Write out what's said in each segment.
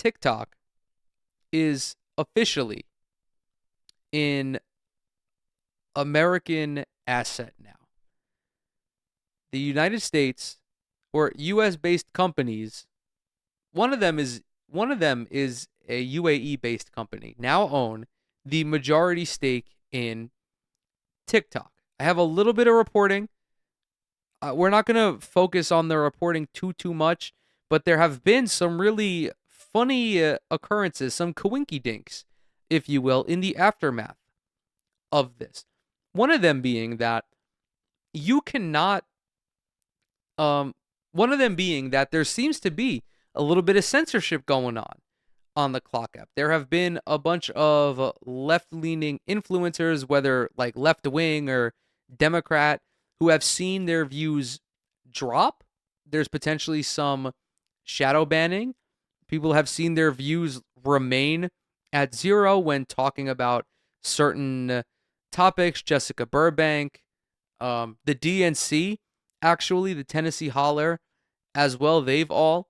TikTok is officially an American asset now. The United States or US based companies, one of them is a UAE based company, now own the majority stake in TikTok. I have a little bit of reporting. We're not going to focus on the reporting too much, but there have been some really funny occurrences, some coinky dinks, if you will, in the aftermath of this. One of them being that you cannot, one of them being that there seems to be a little bit of censorship going on the Clock app. There have been a bunch of left-leaning influencers, whether like left-wing or Democrat, who have seen their views drop. There's potentially some shadow banning. People have seen their views remain at zero when talking about certain topics. Jessica Burbank, the DNC, actually, the Tennessee Holler, as well. They've all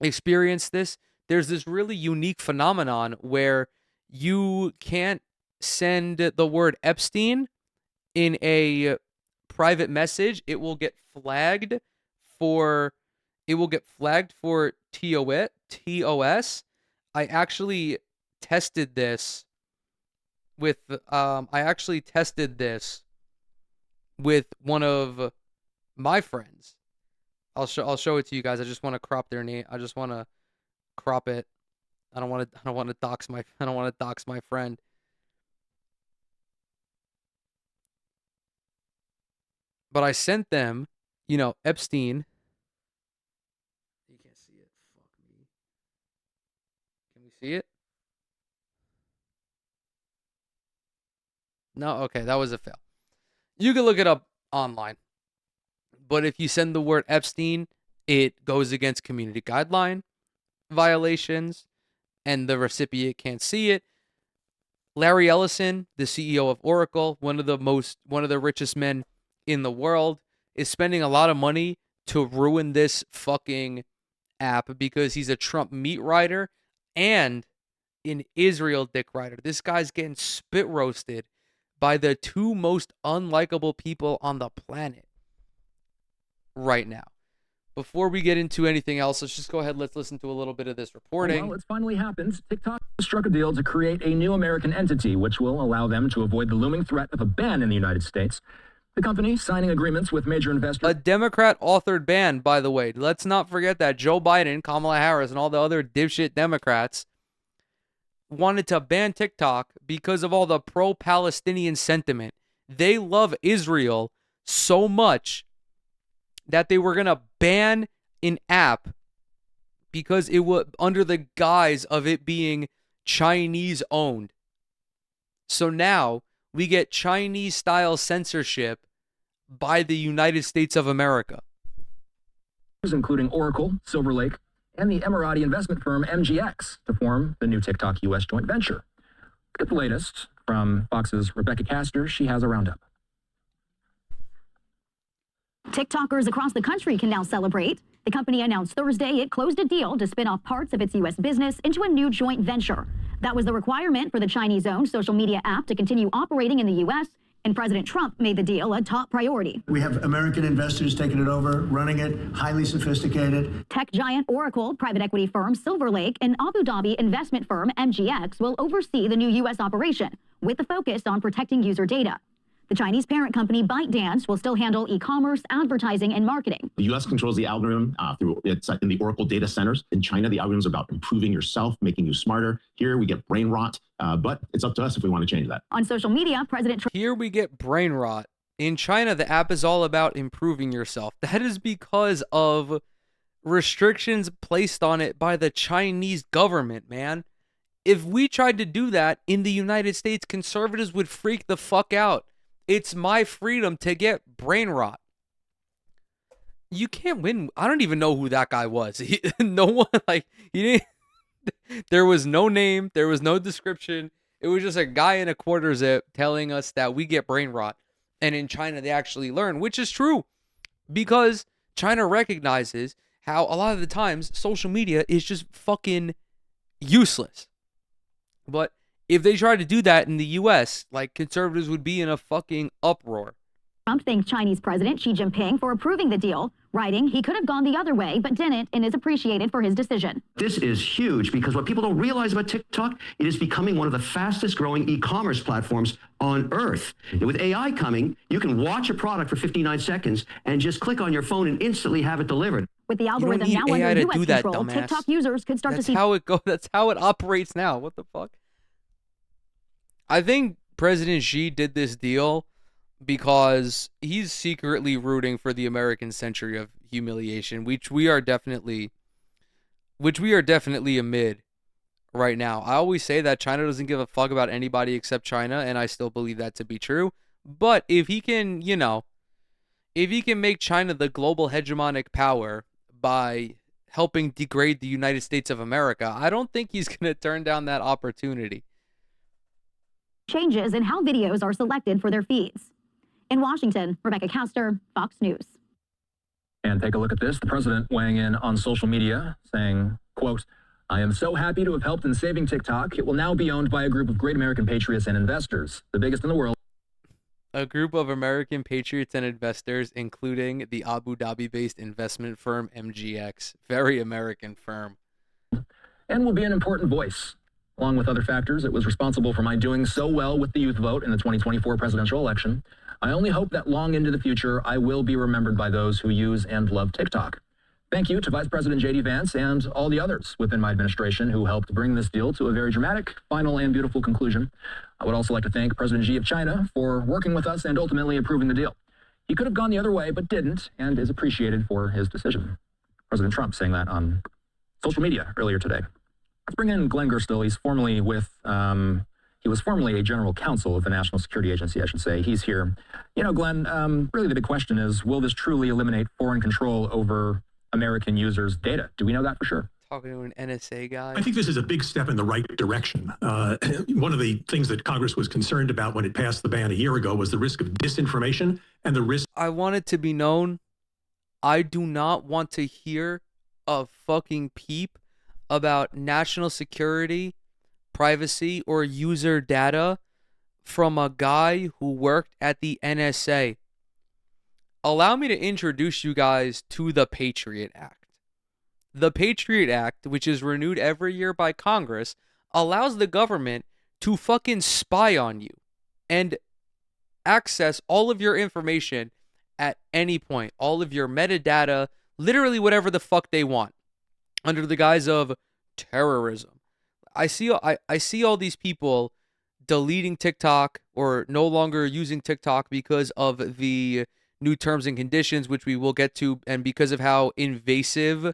experienced this. There's this really unique phenomenon where you can't send the word Epstein in a private message. It will get flagged for TOS. I actually tested this with one of my friends. I'll show it to you guys. I just want to crop their name. I just want to crop it. I don't want to dox my friend. But I sent them, Epstein. You can't see it. Fuck me. Can we see it? No? Okay, that was a fail. You can look it up online. But if you send the word Epstein, it goes against community guideline violations, and the recipient can't see it. Larry Ellison, the CEO of Oracle, one of the richest men in the world, is spending a lot of money to ruin this fucking app because he's a Trump meat rider and an Israel dick rider. This guy's getting spit roasted by the two most unlikable people on the planet right now. Before we get into anything else, let's just go ahead. Let's listen to a little bit of this reporting. Well, it's finally happened. TikTok struck a deal to create a new American entity, which will allow them to avoid the looming threat of a ban in the United States. The company signing agreements with major investors. A Democrat-authored ban, by the way. Let's not forget that Joe Biden, Kamala Harris, and all the other dipshit Democrats wanted to ban TikTok because of all the pro-Palestinian sentiment. They love Israel so much that they were going to ban an app because it was under the guise of it being Chinese owned. So now we get Chinese style censorship by the United States of America. Including Oracle, Silver Lake, and the Emirati investment firm MGX to form the new TikTok U.S. joint venture. Get the latest from Fox's Rebecca Castor. She has a roundup. TikTokers across the country can now celebrate. The company announced Thursday it closed a deal to spin off parts of its U.S. business into a new joint venture. That was the requirement for the Chinese-owned social media app to continue operating in the U.S., and President Trump made the deal a top priority. We have American investors taking it over, running it, highly sophisticated. Tech giant Oracle, private equity firm Silver Lake, and Abu Dhabi investment firm MGX will oversee the new U.S. operation, with the focus on protecting user data. The Chinese parent company ByteDance will still handle e-commerce, advertising, and marketing. The U.S. controls the algorithm through it's in the Oracle data centers. In China, the algorithm is about improving yourself, making you smarter. Here, we get brain rot, but it's up to us if we want to change that. On social media, President Trump... Here we get brain rot. In China, the app is all about improving yourself. That is because of restrictions placed on it by the Chinese government, man. If we tried to do that in the United States, conservatives would freak the fuck out. It's my freedom to get brain rot. You can't win. I don't even know who that guy was. No one, he didn't. There was no name. There was no description. It was just a guy in a quarter zip telling us that we get brain rot. And in China, they actually learn, which is true. Because China recognizes how a lot of the times social media is just fucking useless. But if they try to do that in the US, like, conservatives would be in a fucking uproar. Trump thanked Chinese President Xi Jinping for approving the deal, writing he could have gone the other way but didn't and is appreciated for his decision. This is huge because what people don't realize about TikTok, it is becoming one of the fastest growing e-commerce platforms on earth. And with AI coming, you can watch a product for 59 seconds and just click on your phone and instantly have it delivered. With the algorithm need now AI under to U.S. do that, control, dumbass. TikTok users could start That's to see how it goes. That's how it operates now. What the fuck? I think President Xi did this deal because he's secretly rooting for the American century of humiliation, which we are definitely amid right now. I always say that China doesn't give a fuck about anybody except China, and I still believe that to be true. But if he can, if he can make China the global hegemonic power by helping degrade the United States of America, I don't think he's going to turn down that opportunity. changes in how videos are selected for their feeds. In Washington, Rebecca Castor, Fox News. And take a look at this. The president weighing in on social media saying, quote, "I am so happy to have helped in saving TikTok. It will now be owned by a group of great American patriots and investors, the biggest in the world." A group of American patriots and investors, including the Abu Dhabi-based investment firm MGX. Very American firm. And will be an important voice. Along with other factors, it was responsible for my doing so well with the youth vote in the 2024 presidential election. I only hope that long into the future, I will be remembered by those who use and love TikTok. Thank you to Vice President J.D. Vance and all the others within my administration who helped bring this deal to a very dramatic, final, and beautiful conclusion. I would also like to thank President Xi of China for working with us and ultimately approving the deal. He could have gone the other way, but didn't, and is appreciated for his decision. President Trump saying that on social media earlier today. Let's bring in Glenn Gerstl. He's formerly with, he was formerly a general counsel of the National Security Agency, I should say. He's here. You know, Glenn, really the big question is, will this truly eliminate foreign control over American users' data? Do we know that for sure? Talking to an NSA guy. I think this is a big step in the right direction. One of the things that Congress was concerned about when it passed the ban a year ago was the risk of disinformation and the risk. I want it to be known, I do not want to hear a fucking peep about national security, privacy, or user data from a guy who worked at the NSA. Allow me to introduce you guys to the Patriot Act. The Patriot Act, which is renewed every year by Congress, allows the government to fucking spy on you and access all of your information at any point, all of your metadata, literally whatever the fuck they want, under the guise of terrorism. I see all these people deleting TikTok or no longer using TikTok because of the new terms and conditions, which we will get to, and because of how invasive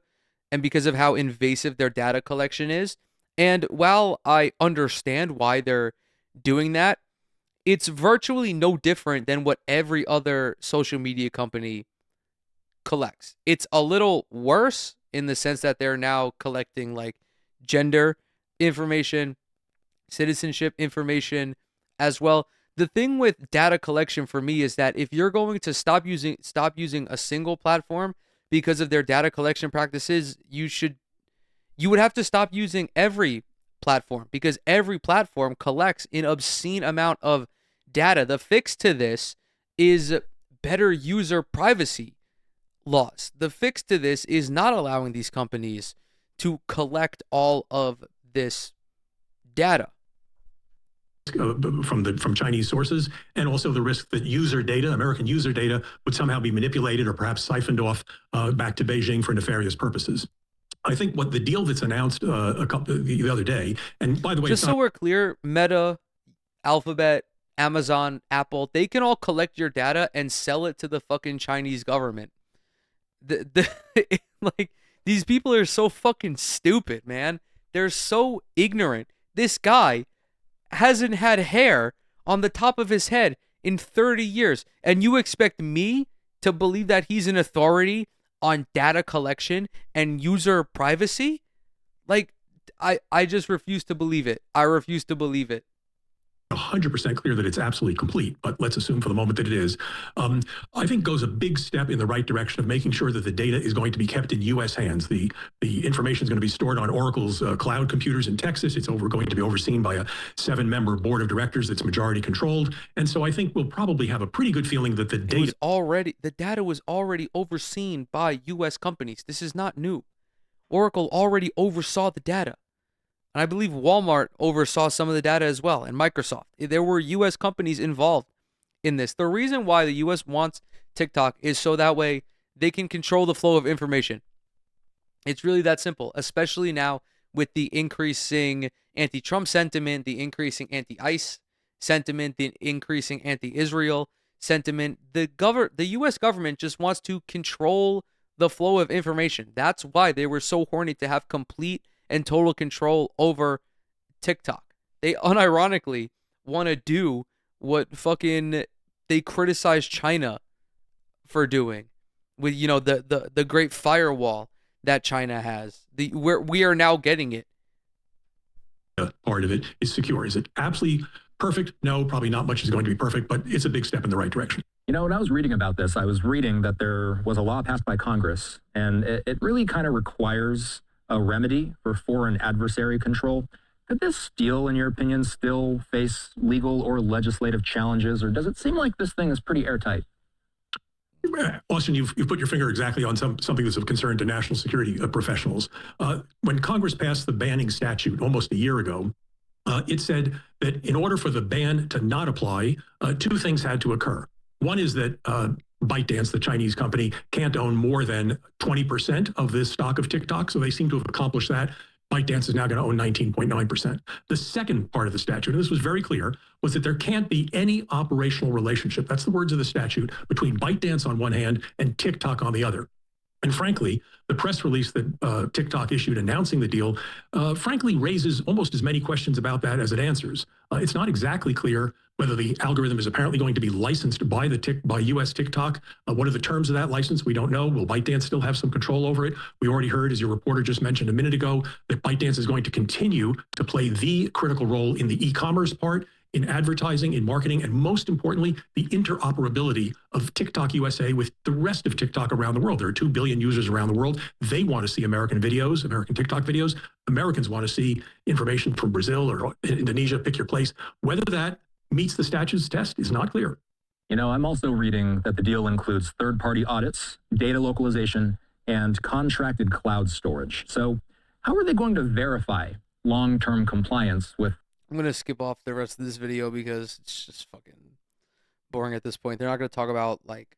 their data collection is. And while I understand why they're doing that, it's virtually no different than what every other social media company collects. It's a little worse in the sense that they're now collecting like gender information, citizenship information as well. The thing with data collection for me is that if you're going to stop using a single platform because of their data collection practices, you would have to stop using every platform, because every platform collects an obscene amount of data. The fix to this is better user privacy laws. The fix to this is not allowing these companies to collect all of this data From Chinese sources, and also the risk that American user data, would somehow be manipulated or perhaps siphoned off back to Beijing for nefarious purposes. I think what the deal that's announced the other day, and by the way, just so we're clear, Meta, Alphabet, Amazon, Apple, they can all collect your data and sell it to the fucking Chinese government. Like, these people are so fucking stupid, man. They're so ignorant. This guy hasn't had hair on the top of his head in 30 years. And you expect me to believe that he's an authority on data collection and user privacy? Like, I just refuse to believe it. I refuse to believe it. 100% clear that it's absolutely complete, but let's assume for the moment that it is, I think goes a big step in the right direction of making sure that the data is going to be kept in U.S. hands. The information is going to be stored on Oracle's cloud computers in Texas. It's going to be overseen by a 7-member board of directors that's majority controlled. And so I think we'll probably have a pretty good feeling that the data was already overseen by U.S. companies. This is not new. Oracle already oversaw the data. And I believe Walmart oversaw some of the data as well, and Microsoft. There were U.S. companies involved in this. The reason why the U.S. wants TikTok is so that way they can control the flow of information. It's really that simple, especially now with the increasing anti-Trump sentiment, the increasing anti-ICE sentiment, the increasing anti-Israel sentiment. The U.S. government just wants to control the flow of information. That's why they were so horny to have complete and total control over TikTok. They unironically want to do what fucking they criticize China for doing with, you know, the great firewall that China has. We are now getting it. Part of it is secure. Is it absolutely perfect? No, probably not much is going to be perfect, but it's a big step in the right direction. You know, when I was reading about this, I was reading that there was a law passed by Congress, and it really kind of requires a remedy for foreign adversary control. Could this deal, in your opinion, still face legal or legislative challenges, or does it seem like this thing is pretty airtight? Austin, you've put your finger exactly on something that's of concern to national security professionals. When Congress passed the banning statute almost a year ago, it said that in order for the ban to not apply, 2 things had to occur. One is that ByteDance, the Chinese company, can't own more than 20% of this stock of TikTok, so they seem to have accomplished that. ByteDance is now going to own 19.9%. The second part of the statute, and this was very clear, was that there can't be any operational relationship, that's the words of the statute, between ByteDance on one hand and TikTok on the other. And frankly, the press release that TikTok issued announcing the deal, frankly, raises almost as many questions about that as it answers. It's not exactly clear whether the algorithm is apparently going to be licensed by U.S. TikTok. What are the terms of that license? We don't know. Will ByteDance still have some control over it? We already heard, as your reporter just mentioned a minute ago, that ByteDance is going to continue to play the critical role in the e-commerce part, in advertising, in marketing, and most importantly, the interoperability of TikTok USA with the rest of TikTok around the world. There are 2 billion users around the world. They want to see American videos, American TikTok videos. Americans want to see information from Brazil or Indonesia, pick your place. Whether that meets the statute's test is not clear. You know, I'm also reading that the deal includes third-party audits, data localization, and contracted cloud storage. So how are they going to verify long-term compliance with... I'm going to skip off the rest of this video because it's just fucking boring at this point. They're not going to talk about, like,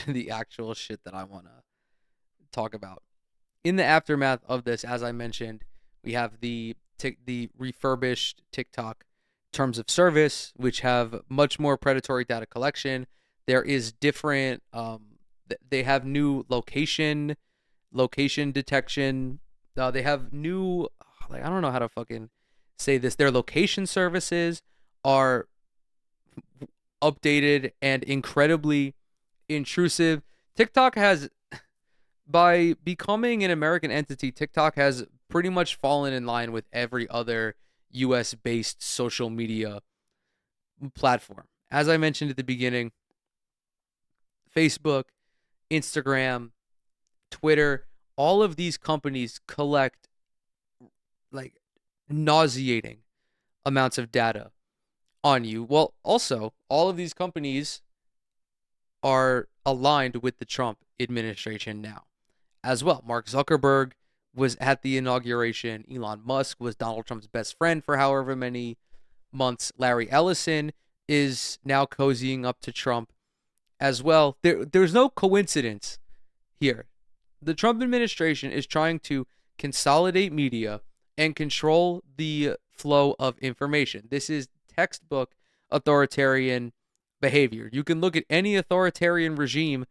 the actual shit that I want to talk about. In the aftermath of this, as I mentioned, we have the refurbished TikTok terms of service, which have much more predatory data collection. There is different, they have new location detection. They have new, like, I don't know how to fucking say this. Their location services are updated and incredibly intrusive. TikTok has, by becoming an American entity, TikTok has pretty much fallen in line with every other US-based social media platform. As I mentioned at the beginning, Facebook, Instagram, Twitter, all of these companies collect like nauseating amounts of data on you. Well, also, all of these companies are aligned with the Trump administration now as well. Mark Zuckerberg was at the inauguration. Elon Musk was Donald Trump's best friend for however many months. Larry Ellison is now cozying up to Trump as well. There's no coincidence here. The Trump administration is trying to consolidate media and control the flow of information. This is textbook authoritarian behavior. You can look at any authoritarian regime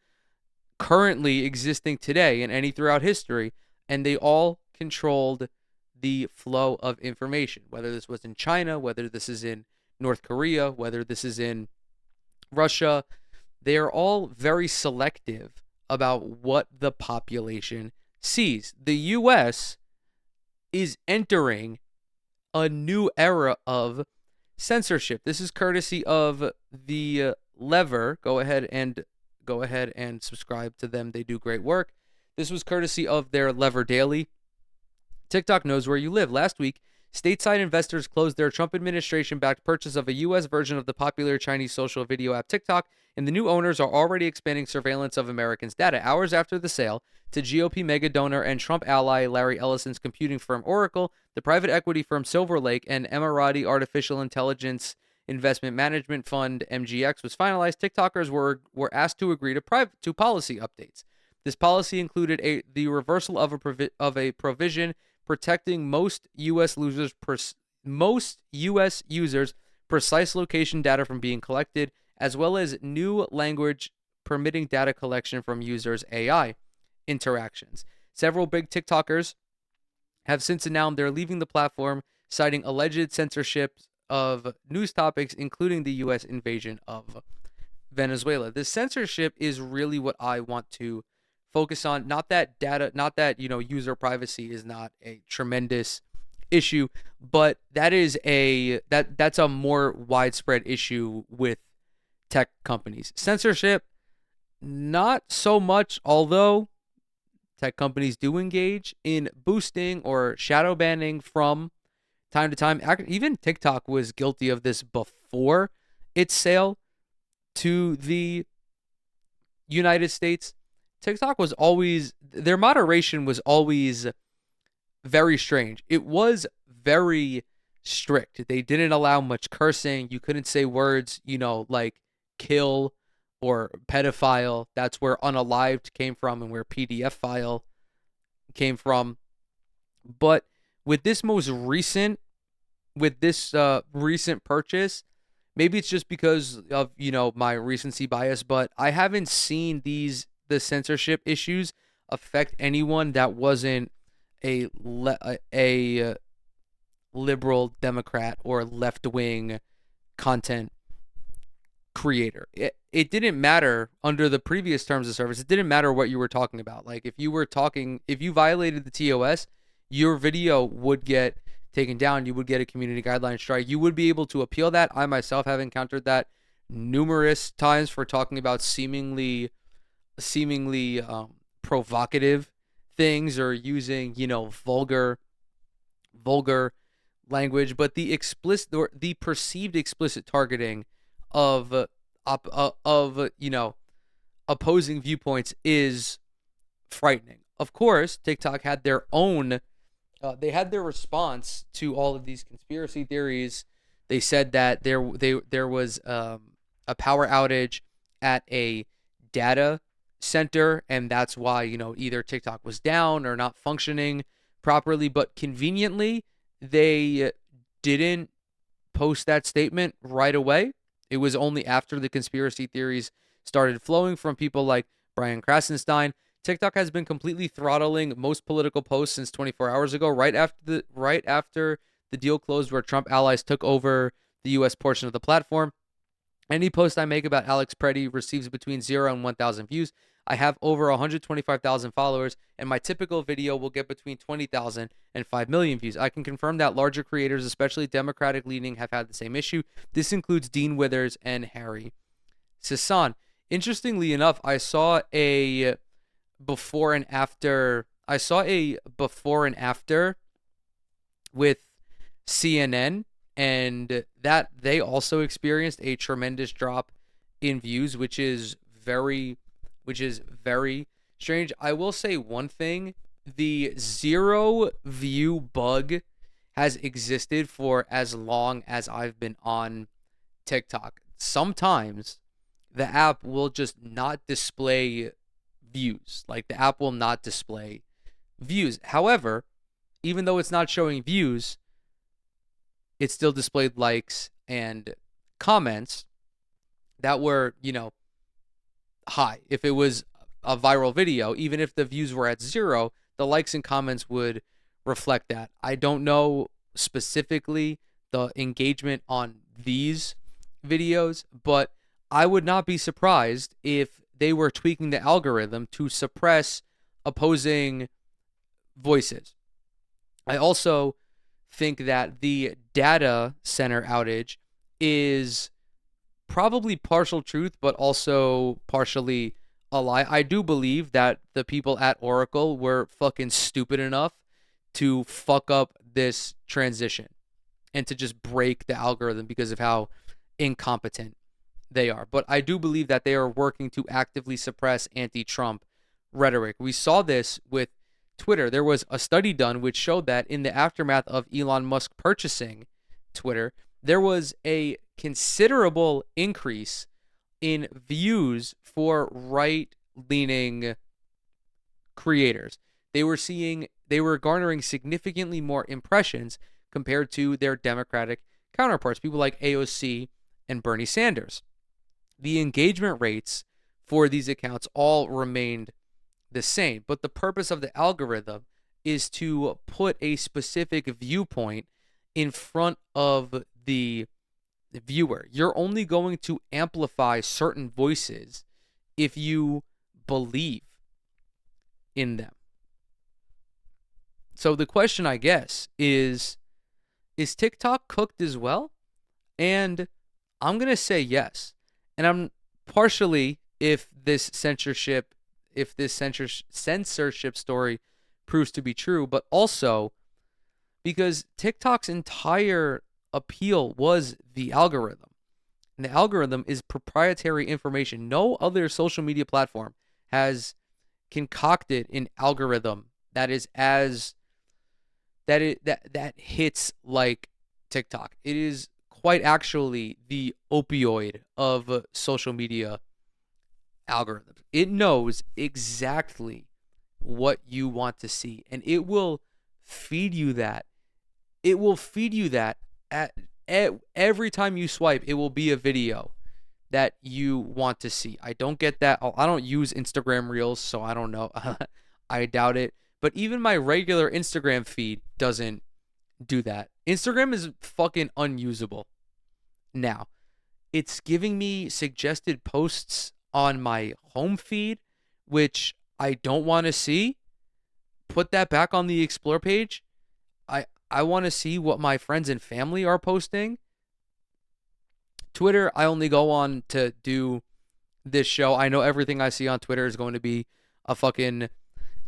currently existing today and any throughout history, and they all controlled the flow of information, whether this was in China, whether this is in North Korea, whether this is in Russia. They are all very selective about what the population sees. The U.S. is entering a new era of Censorship. This is courtesy of the Lever. Go ahead and subscribe to them. They do great work. This was courtesy of their Lever Daily. TikTok knows where you live. Last week, stateside investors closed their Trump administration-backed purchase of a U.S. version of the popular Chinese social video app TikTok, and the new owners are already expanding surveillance of Americans' data. Hours after the sale to GOP mega donor and Trump ally Larry Ellison's computing firm Oracle, the private equity firm Silver Lake, and Emirati artificial intelligence investment management fund MGX was finalized, TikTokers were asked to agree to policy updates. This policy included the reversal of a provision protecting most U.S. users' precise location data from being collected, as well as new language permitting data collection from users' AI interactions. Several big TikTokers have since announced they're leaving the platform, citing alleged censorship of news topics, including the U.S. invasion of Venezuela. This censorship is really what I want to focus on. Not that user privacy is not a tremendous issue, but that's a more widespread issue with tech companies. Censorship, not so much, although tech companies do engage in boosting or shadow banning from time to time. Even TikTok was guilty of this before its sale to the United States. TikTok was always, their moderation was always very strange. It was very strict. They didn't allow much cursing. You couldn't say words, like kill or pedophile. That's where unalived came from and where PDF file came from. But with this recent purchase, maybe it's just because of, my recency bias, but I haven't seen the censorship issues affect anyone that wasn't a liberal Democrat or left-wing content creator. It didn't matter under the previous terms of service. It didn't matter what you were talking about. Like if you violated the TOS, your video would get taken down. You would get a community guideline strike. You would be able to appeal that. I myself have encountered that numerous times for talking about seemingly provocative things or using, vulgar language. But the explicit or the perceived explicit targeting of opposing viewpoints is frightening. Of course, TikTok had their own. They had their response to all of these conspiracy theories. They said that there was a power outage at a data center, and that's why either TikTok was down or not functioning properly. But conveniently, they didn't post that statement right away. It was only after the conspiracy theories started flowing from people like Brian Krasenstein. TikTok has been completely throttling most political posts since 24 hours ago, right after the deal closed where Trump allies took over the U.S. portion of the platform. Any post I make about Alex Preddy receives between 0 and 1,000 views. I have over 125,000 followers, and my typical video will get between 20,000 and 5 million views. I can confirm that larger creators, especially Democratic-leaning, have had the same issue. This includes Dean Withers and Harry Sisson. Interestingly enough, I saw a before and after with CNN, and that they also experienced a tremendous drop in views, which is very strange. I will say one thing: the 0 view bug has existed for as long as I've been on TikTok. Sometimes the app will just not display views. Like the app will not display views. However, even though it's not showing views, it still displayed likes and comments that were, high. If it was a viral video, even if the views were at 0, the likes and comments would reflect that. I don't know specifically the engagement on these videos, but I would not be surprised if they were tweaking the algorithm to suppress opposing voices. I also think that the data center outage is probably partial truth, but also partially a lie. I do believe that the people at Oracle were fucking stupid enough to fuck up this transition and to just break the algorithm because of how incompetent they are. But I do believe that they are working to actively suppress anti-Trump rhetoric. We saw this with Twitter. There was a study done which showed that in the aftermath of Elon Musk purchasing Twitter, there was a considerable increase in views for right-leaning creators. They were garnering significantly more impressions compared to their Democratic counterparts, people like AOC and Bernie Sanders. The engagement rates for these accounts all remained the same, but the purpose of the algorithm is to put a specific viewpoint in front of the viewer. You're only going to amplify certain voices if you believe in them. So the question, I guess, is TikTok cooked as well? And I'm going to say yes. And I'm partially, if this censorship story proves to be true, but also because TikTok's entire appeal was the algorithm. And the algorithm is proprietary information. No other social media platform has concocted an algorithm that is as that hits like TikTok. It is quite actually the opioid of social media algorithms. It knows exactly what you want to see, and it will feed you that. It will feed you that at every time you swipe. It will be a video that you want to see. I don't get that. I don't use Instagram Reels, so I don't know. I doubt it. But even my regular Instagram feed doesn't do that. Instagram is fucking unusable now. It's giving me suggested posts on my home feed, which I don't want to see. Put that back on the explore page. I want to see what my friends and family are posting. Twitter, I only go on to do this show. I know everything I see on Twitter is going to be a fucking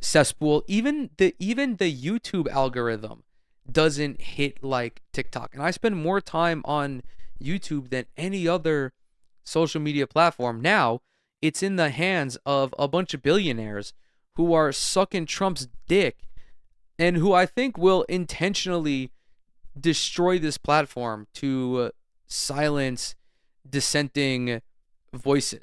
cesspool. Even the YouTube algorithm doesn't hit like TikTok. And I spend more time on YouTube than any other social media platform. Now, it's in the hands of a bunch of billionaires who are sucking Trump's dick and who I think will intentionally destroy this platform to silence dissenting voices.